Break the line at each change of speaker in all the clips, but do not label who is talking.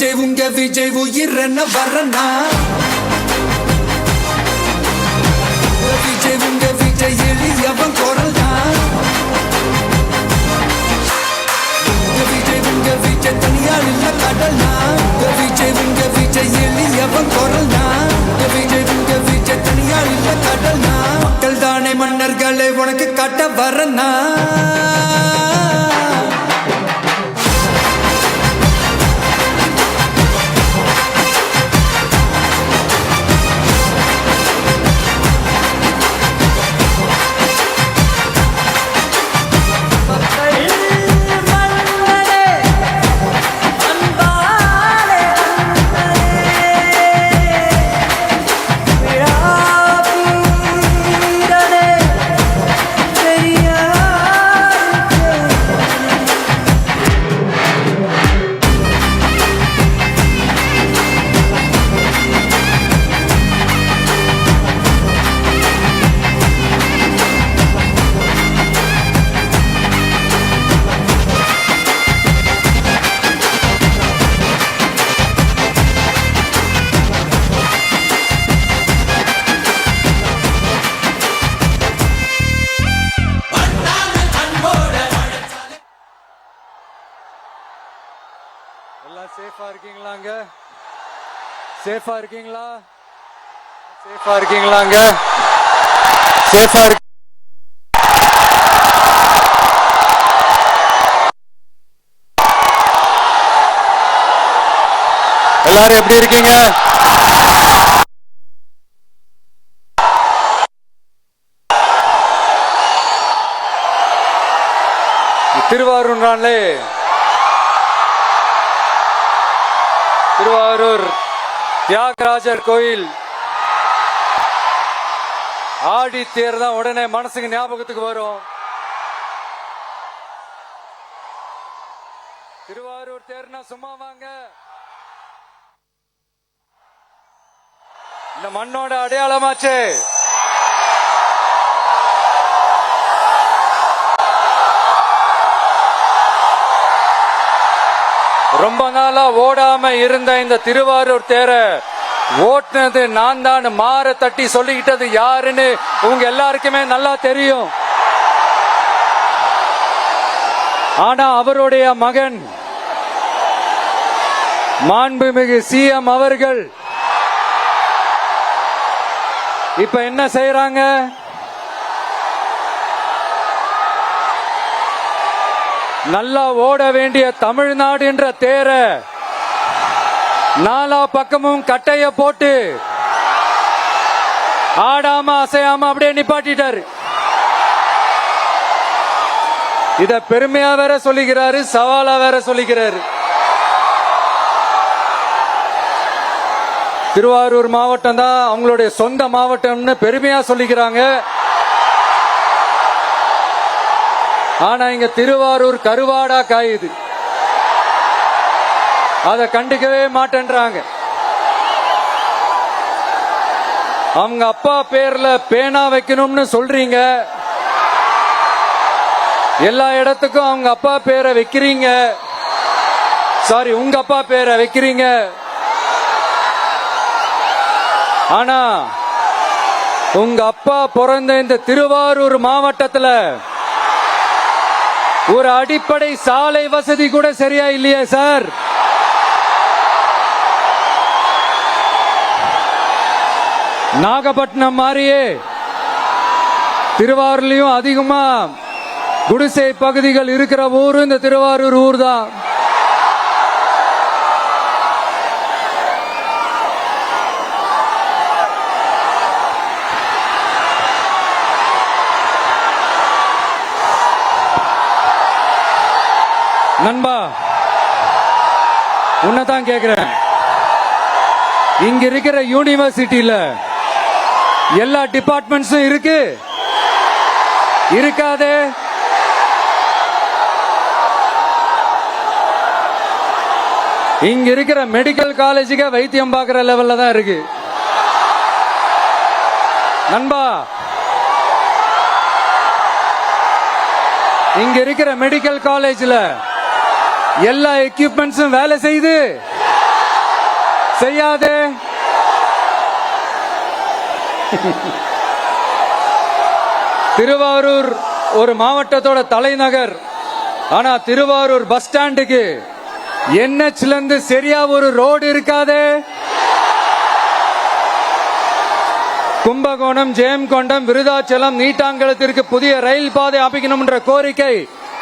விஜய் உங்க விஜய் உயிரன வரனா விஜய் உங்க விஜய் எளியவன் குரல் தான் விஜய் உங்க விஜய் தனியால் இல்ல கடல்னா விஜய் உங்க விஜய் எளியவன் குரல் தான் விஜய் உங்க விஜய் தனியால் இல்ல கடல்னா மக்கள் தானே மன்னர்களை உனக்கு காட்ட வரனா சேஃபா இருக்கீங்களாங்க? சேஃபா இருக்கீங்களா? சேஃபா இருக்கீங்களாங்க? சேஃபா இருக்கு. எல்லாரும் எப்படி இருக்கீங்க? திருவாரூர் நாளே திருவாரூர் தியாகராஜர் கோயில் ஆடி தேர் தான் உடனே மனசுக்கு ஞாபகத்துக்கு வரும். திருவாரூர் தேர்னா சும்மா வாங்க, இந்த மண்ணோட அடையாளமாச்சு. ரொம்ப நாளா ஓடாம இருந்த இந்த திருவாரூர் தேர ஓட்டுனது நான் தான் மாற தட்டி சொல்லிக்கிட்டது யாருன்னு உங்க எல்லாருக்குமே நல்லா தெரியும். ஆனா அவருடைய மகன் மாண்புமிகு சிஎம் அவர்கள் இப்ப என்ன செய்யறாங்க? நல்லா ஓட வேண்டிய தமிழ்நாடு என்ற தேர நாலா பக்கமும் கட்டைய போட்டு ஆடாம அசையாம அப்படியே நிப்பாட்டிட்டாரு. இத பெருமையா வேற சொல்லிக்கிறாரு, சவாலா வேற சொல்லிக்கிறாரு. திருவாரூர் மாவட்டம் தான் அவங்களுடைய சொந்த மாவட்டம்னு பெருமையா சொல்லிக்கிறாங்க. ஆனா இங்க திருவாரூர் கருவாடா காயுது, அத கண்டுக்கவே மாட்டேன்றாங்க. அவங்க அப்பா பேர்ல பேனா வைக்கணும்னு சொல்றீங்க, எல்லா இடத்துக்கும் அவங்க அப்பா பேரை வைக்கிறீங்க, சாரி உங்க அப்பா பேரை வைக்கிறீங்க. ஆனா உங்க அப்பா பிறந்த இந்த திருவாரூர் மாவட்டத்துல ஒரு அடிப்படை சாலை வசதி கூட சரியா இல்லையே சார். நாகப்பட்டினம் மாதிரியே திருவாரூர்லயும் அதிகமா குடிசை பகுதிகள் இருக்கிற ஊரு இந்த திருவாரூர் ஊர் தான். நண்பா, உன்னதான் கேக்குறேன், இங்க இருக்கிற யூனிவர்சிட்டியில எல்லா டிபார்ட்மெண்ட்ஸும் இருக்கு இருக்காதே? இங்க இருக்கிற மெடிக்கல் காலேஜுக்கு வைத்தியம் பார்க்கிற லெவல்ல தான் இருக்கு. நண்பா, இங்க இருக்கிற மெடிக்கல் காலேஜ்ல எல்லா எக்யூப்மெண்ட்ஸும் வேலை செய்யுது
செய்யாதே. திருவாரூர் ஒரு மாவட்டத்தோட தலைநகர். ஆனா திருவாரூர் பஸ் ஸ்டாண்டுக்கு NHல இருந்து சரியா ஒரு ரோடு இருக்காதே. கும்பகோணம், ஜெயங்கொண்டம், விருதாச்சலம், நீட்டாங்கலத்திற்கு புதிய ரயில் பாதை அமைக்கணும் என்ற கோரிக்கை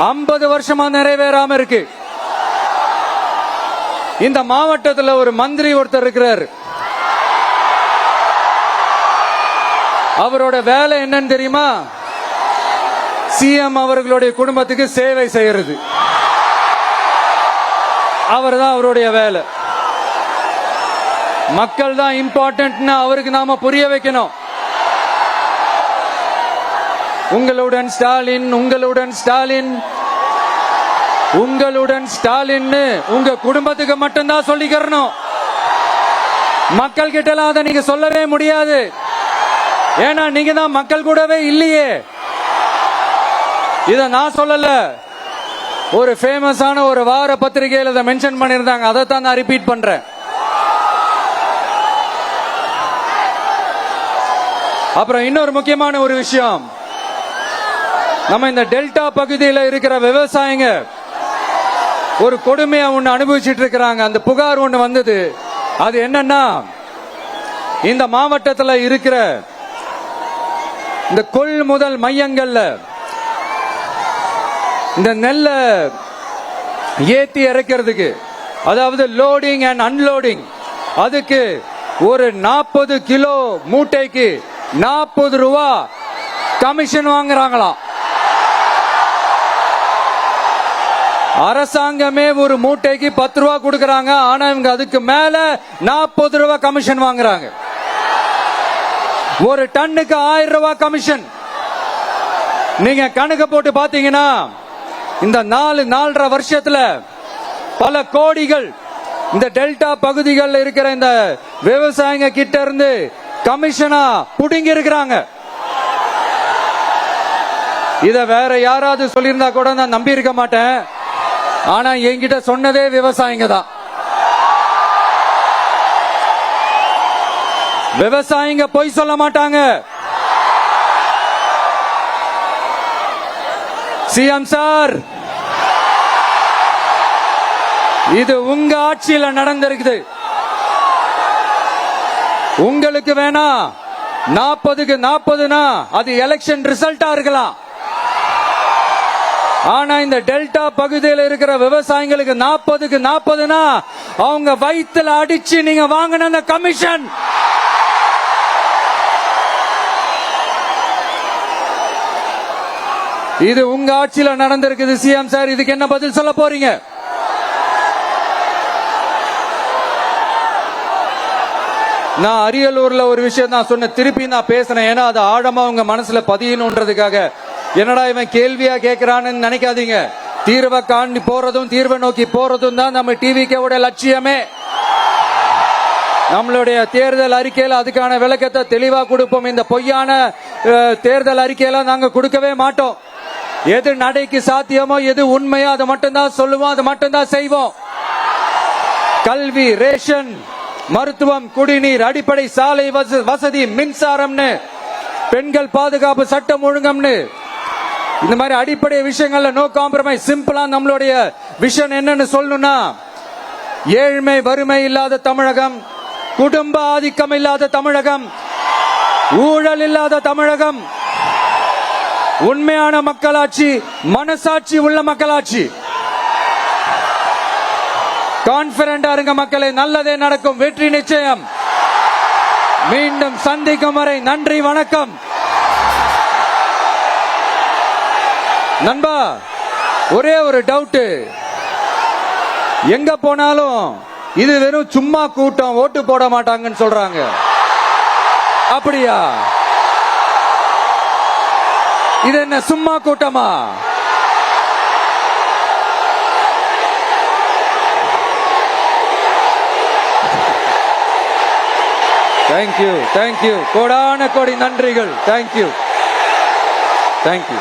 50 வருஷமா நிறைவேறாம இருக்கு. இந்த மாவட்டத்தில் ஒரு மந்திரி ஒருத்தர் இருக்கிறார். அவரோட வேலை என்னன்னு தெரியுமா? CM அவர்களுடைய குடும்பத்துக்கு சேவை செய்யறது. அவர் தான் அவருடைய வேலை. மக்கள் தான் இம்பார்ட்டன்ட் அவருக்கு நாம புரிய வைக்கணும். உங்களுடன் ஸ்டாலின், உங்களுடன் ஸ்டாலின், உங்களுடன் ஸ்டாலின் உங்க குடும்பத்துக்கு மட்டும்தான் சொல்லிக்கிறணும். மக்கள் கிட்ட எல்லாம் அதை நீங்க சொல்லவே முடியாது. ஏன்னா நீங்க தான் மக்கள் கூடவே இல்லையே. இத நான் சொல்லல, ஒரு ஃபேமஸான ஒரு வார பத்திரிகையில் இதை மென்ஷன் பண்ணிருந்தாங்க. அதை தான் நான் ரிப்பீட் பண்றேன். அப்புறம் இன்னொரு முக்கியமான ஒரு விஷயம், நம்ம இந்த டெல்டா பகுதியில் இருக்கிற விவசாயிங்க ஒரு கொடுமையா ஒண்ணு அனுபவிச்சுட்டு இருக்கிறாங்க. அந்த புகார் ஒண்ணு வந்தது. அது என்னன்னா, இந்த மாவட்டத்தில் இருக்கிற இந்த கொள்முதல் மையங்கள்ல இந்த நெல்ல ஏத்தி இறக்கிறதுக்கு, அதாவது லோடிங் அண்ட் அன்லோடிங், அதுக்கு ஒரு 40 கிலோ மூட்டைக்கு 40 ரூபா கமிஷன் வாங்குறாங்களாம். அரசாங்கமே ஒரு மூட்டைக்கு 10 ரூபா கொடுக்கறாங்க. ஆனா இவங்க அதுக்கு மேல 40 ரூபா கமிஷன் வாங்குறாங்க. ஒரு டன்னுக்கு 1000 ரூபாய் கமிஷன். நீங்க கணக்கு போட்டு பாத்தீங்கன்னா இந்த 4.5 வருஷத்துல பல கோடிகள் இந்த டெல்டா பகுதிகளில் இருக்கிற இந்த விவசாயிங்க கிட்ட இருந்து கமிஷனா புடுங்கி இருக்கிறாங்க. இத வேற யாராவது சொல்லியிருந்தா கூட நான் நம்பி இருக்க மாட்டேன். ஆனா என்கிட்ட சொன்னதே விவசாயிங்க தான். விவசாயிங்க பொய் சொல்ல மாட்டாங்க. CM சார், இது உங்க ஆட்சியில நடந்திருக்குது. உங்களுக்கு வேணா 40க்கு 40னா அது எலெக்ஷன் ரிசல்ட்டா இருக்கலாம். ஆனா இந்த டெல்டா பகுதியில் இருக்கிற விவசாயிகளுக்கு 40க்கு 40னா அவங்க வயித்துல அடிச்சு நீங்க வாங்கின அந்த கமிஷன். இது உங்க ஆட்சியில நடந்திருக்குது. CM சார், இதுக்கு என்ன பதில் சொல்ல போறீங்க? நான் அரியலூர்ல ஒரு விஷயம் நான் சொன்ன, திருப்பி நான் பேசுறேன். ஏன்னா அது ஆழமா உங்க மனசுல பதியணுன்றதுக்காக. என்னடா இவன் கேள்வியா கேட்கிறான்னு நினைக்காதீங்க. தீர்வை காண்டி போறதும் தீர்வை நோக்கி போறதும் தான் நம்ம டிவிக்கோட லட்சியமே. நம்மளுடைய தேர்தல் அறிக்கையில அதுக்கான விளக்கத்தை தெளிவா கொடுப்போம். இந்த பொய்யான தேர்தல் அறிக்கையில நாங்க கொடுக்கவே மாட்டோம். எது நடைக்கு சாத்தியமோ, எது உண்மையோ அதை மட்டும்தான் சொல்லுவோம், அதை மட்டும்தான் செய்வோம். கல்வி, ரேஷன், மருத்துவம், குடிநீர், அடிப்படை சாலை வசதி, மின்சாரம்னு, பெண்கள் பாதுகாப்பு, சட்டம் ஒழுங்கம்னு, இந்த மாதிரி அடிப்படை விஷயங்கள்ல நோ காம்ப்ரமைஸ். சிம்பிளா நம்மளுடைய விஷன் என்னன்னு சொல்லணும்னா, ஏழ்மை வறுமை இல்லாத தமிழகம், குடும்ப ஆதிக்கம் இல்லாத தமிழகம், ஊழல் இல்லாத தமிழகம், உண்மையான மக்களாட்சி, மனசாட்சி உள்ள மக்களாட்சி. கான்பிடண்டா இருங்க மக்களே, நல்லதே நடக்கும், வெற்றி நிச்சயம். மீண்டும் சந்திக்கும் வரை நன்றி, வணக்கம். நண்பா, ஒரே ஒரு டவுட், எங்க போனாலும் இது வெறும் சும்மா கூட்டம், ஓட்டு போட மாட்டாங்கன்னு சொல்றாங்க. அப்படியா? இது என்ன சும்மா கூட்டமா? தேங்க்யூ, தேங்க்யூ, கோடான கோடி நன்றிகள். Thank you, thank you.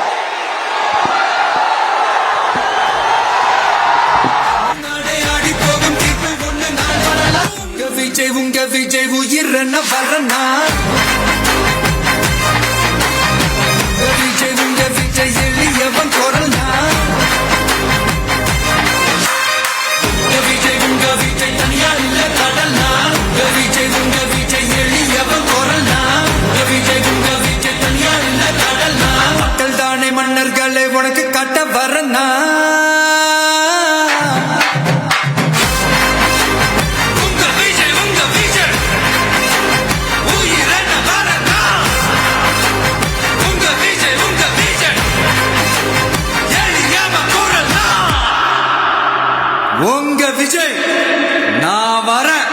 விஜய் உங்க விஜய் உயிரன வரனா விஜய் உங்க விஜய் எளியவன் குரல்னா விஜய் உங்க விஜய் தனியா இல்ல கடல்னா விஜய் உங்க விஜய் எளியவன் குரல்னா விஜய் உங்க விஜய் தனியா இல்ல கடல்னா மக்கள் தானே மன்னர்களை உனக்கு கட்ட வரனா உங்க விஜய் நான் வரேன்.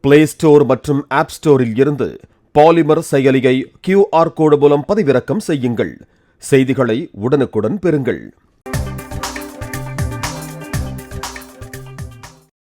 பிளே ஸ்டோர் மற்றும் ஆப் ஸ்டோரில் இருந்து பாலிமர் செயலியை QR கோடு மூலம் பதிவிறக்கம் செய்யுங்கள். செய்திகளை உடனுக்குடன் பெறுங்கள்.